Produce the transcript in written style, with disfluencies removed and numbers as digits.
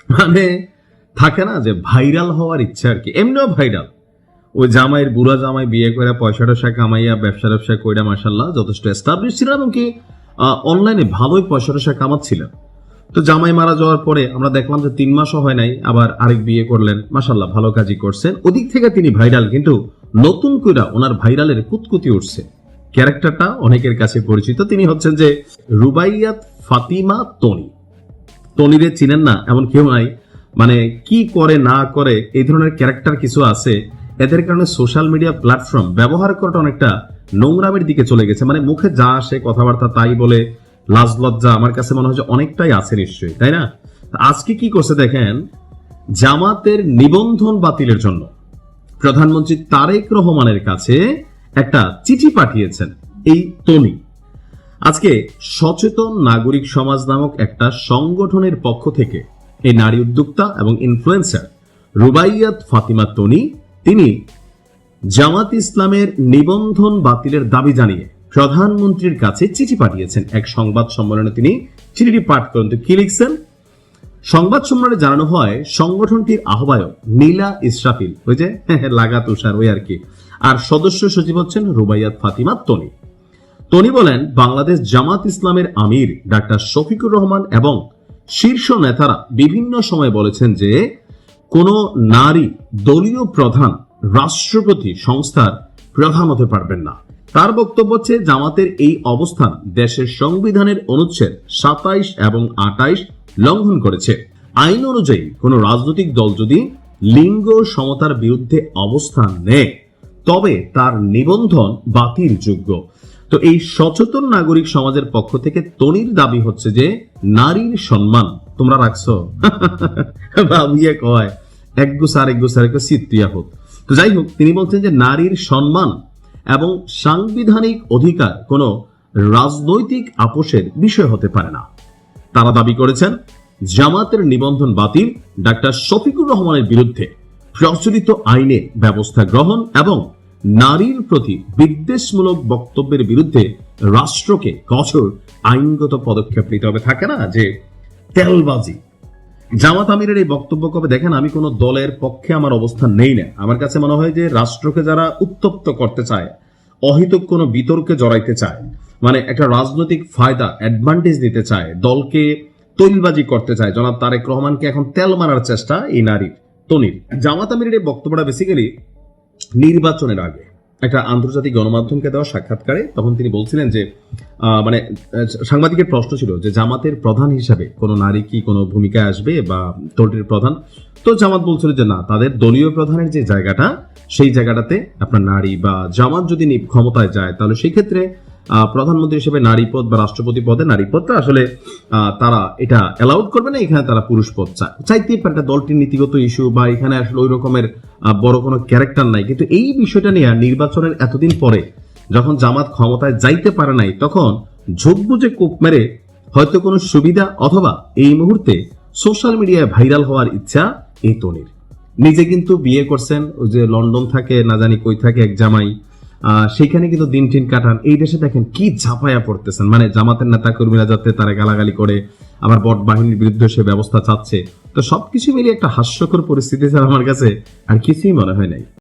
মানে থাকে না যে ভাইরাল হওয়ার ইচ্ছা আর কি, এমনিও ভাইরাল। ওই জামাইয়ের বুড়া জামাই বিয়ে করে পয়সা টয়সা কামাইয়া ব্যবসা ট্যাবসা কইরা মাশাল্লাহ যথেষ্ট এস্টাবলিশ ছিল, এবং কি অনলাইনে ভালোই পয়সা টয়সা কামাচ্ছিলেন। তো জামাই মারা যাওয়ার পরে আমরা দেখলাম যে 3 মাসও হয় নাই আবার আরেক বিয়ে করলেন, মাশাল্লাহ ভালো কাজই করছেন, ওদিক থেকে তিনি ভাইরাল। কিন্তু নতুন কইরা ওনার ভাইরালের কুতকুতি উঠছে। ক্যারেক্টারটা অনেকের কাছে পরিচিত, তিনি হচ্ছেন যে রুবাইয়াত ফাতিমা তনি। তনিরে চিনেন না এমন কেউ নাই। মানে কি করে না করে এই ধরনের ক্যারেক্টার কিছু আছে, এদের কারণে সোশ্যাল মিডিয়া প্ল্যাটফর্ম ব্যবহার করাটা অনেকটা নোংরামের দিকে চলে গেছে। মানে মুখে যা আসে কথাবার্তা তাই বলে, লাজ লজ্জা আমার কাছে মনে হয় যে অনেকটাই আছে নিশ্চয়ই, তাই না? আজকে কি করছে দেখেন, জামাতের নিবন্ধন বাতিলের জন্য প্রধানমন্ত্রী তারেক রহমানের কাছে একটা চিঠি পাঠিয়েছেন এই তনি। আজকে সচেতন নাগরিক সমাজ নামক একটা সংগঠনের পক্ষ থেকে এই নারী উদ্যোক্তা এবং ইনফ্লুয়েন্সার রুবাইয়াত ফাতিমা তনি, তিনি জামাত ইসলামের নিবন্ধন বাতিলের দাবি জানিয়ে প্রধানমন্ত্রীর কাছে চিঠি পাঠিয়েছেন। এক সংবাদ সম্মেলনে তিনি চিঠিটি পাঠ করেন। তো কি লিখছেন? সংবাদ সম্মেলনে জানানো হয় সংগঠনটির আহ্বায়ক নীলা ইসরাফিল, ওই যে লাগা তুষার ওই আর কি, আর সদস্য সচিব হচ্ছেন রুবাইয়াত ফাতিমা তনি। তনি বলেন, বাংলাদেশ জামাত ইসলামের আমির ডাক্তার শফিকুর রহমান এবং শীর্ষ নেতারা বিভিন্ন সময় বলেছেন যে কোন নারী দলীয় প্রধান রাষ্ট্রপতি সংস্থার প্রধান হতে পারবেন না। তার বক্তব্য হচ্ছে জামাতের এই অবস্থান দেশের সংবিধানের অনুচ্ছেদ 27 এবং 28 লঙ্ঘন করেছে। আইন অনুযায়ী কোন রাজনৈতিক দল যদি লিঙ্গ সমতার বিরুদ্ধে অবস্থান নেয় তবে তার নিবন্ধন বাতিল যোগ্য। তো এই সচেতন নাগরিক সমাজের পক্ষ থেকে তনির দাবি হচ্ছে যে নারীর সম্মান তোমরা রাখছো। ভাবিয়ে কয় এক গুসার সিত্তিয়া হোক। তো যাই হোক, তিনি বলছেন যে নারীর সম্মান এবং সাংবিধানিক অধিকার কোনো রাজনৈতিক আপোষের বিষয় হতে পারে না। তারা দাবি করেছেন জামাতের নিবন্ধন বাতিল, ডাক্তার শফিকুর রহমানের বিরুদ্ধে প্রচলিত আইনে ব্যবস্থা গ্রহণ এবং নারীর প্রতি বিদ্বেষমূলক বক্তব্যের বিরুদ্ধে রাষ্ট্রকে কঠোর আইনগত পদক্ষেপ নিতে হবে। থাকে না যে তেলবাজি। জামাত আমিরের এই বক্তব্য কবে দেখেন, আমি কোন দলের পক্ষে আমার অবস্থান নেই না। আমার কাছে মনে হয় যে রাষ্ট্রকে যারা উত্তপ্ত করতে চায়, অহেতুক কোনো বিতর্কে জড়াইতে চায়, মানে একটা রাজনৈতিক ফায়দা অ্যাডভান্টেজ নিতে চায়, দলকে তৈলবাজি করতে চায়, জনাব তারেক রহমানকে এখন তেল মারার চেষ্টা এই নারীর তনির। জামাত আমিরের এই বক্তব্যটা বেসিক্যালি নির্বাচনের আগে একটা আন্তর্জাতিক গণমাধ্যমকে দেওয়া সাক্ষাৎকারে তখন তিনি বলছিলেন যে মানে সাংবাদিকের প্রশ্ন ছিল যে জামাতের প্রধান হিসাবে কোনো নারী কি কোনো ভূমিকায় আসবে বা দলটির প্রধান। তো জামাত বলছিল যে না, তাদের দলীয় প্রধানের যে জায়গাটা সেই জায়গাটাতে আপনার নারী বা জামাত যদি ক্ষমতায় যায় তাহলে সেই ক্ষেত্রে প্রধানমন্ত্রী হিসেবে নারী পদ বা রাষ্ট্রপতি পদে নারী পদটা আসলে তারা এটা অ্যালাউড করবে না, এখানে তারা পুরুষ পদ চাইতেই পারে। দলটির নীতিগত ইস্যু বা এখানে আসলে ওই রকমের বড় কোনো ক্যারেক্টার নাই। কিন্তু এই বিষয়টা নিয়ে নির্বাচনের এতদিন পরে যখন জামাত ক্ষমতায় যাইতে পারে নাই, তখন ঝোঁক বুঝে কূপ মেরে হয়তো কোনো সুবিধা অথবা এই মুহূর্তে সোশ্যাল মিডিয়ায় ভাইরাল হওয়ার ইচ্ছা এই তনির। নিজে কিন্তু বিয়ে করছেন, ওই যে লন্ডন থাকে না জানি কই থাকে এক জামাই, সেখানে কিন্তু দিন টিন কাটান। এই দেশে দেখেন কি ঝাঁপায়া পড়তেছেন, মানে জামাতের নেতা কর্মীরা যাতে তারা গালাগালি করে, আবার বট বাহিনীর বিরুদ্ধে সে ব্যবস্থা চাচ্ছে। তো সবকিছু মিলিয়ে একটা হাস্যকর পরিস্থিতি ছাড়া আমার কাছে আর কিছুই মনে হয় নাই।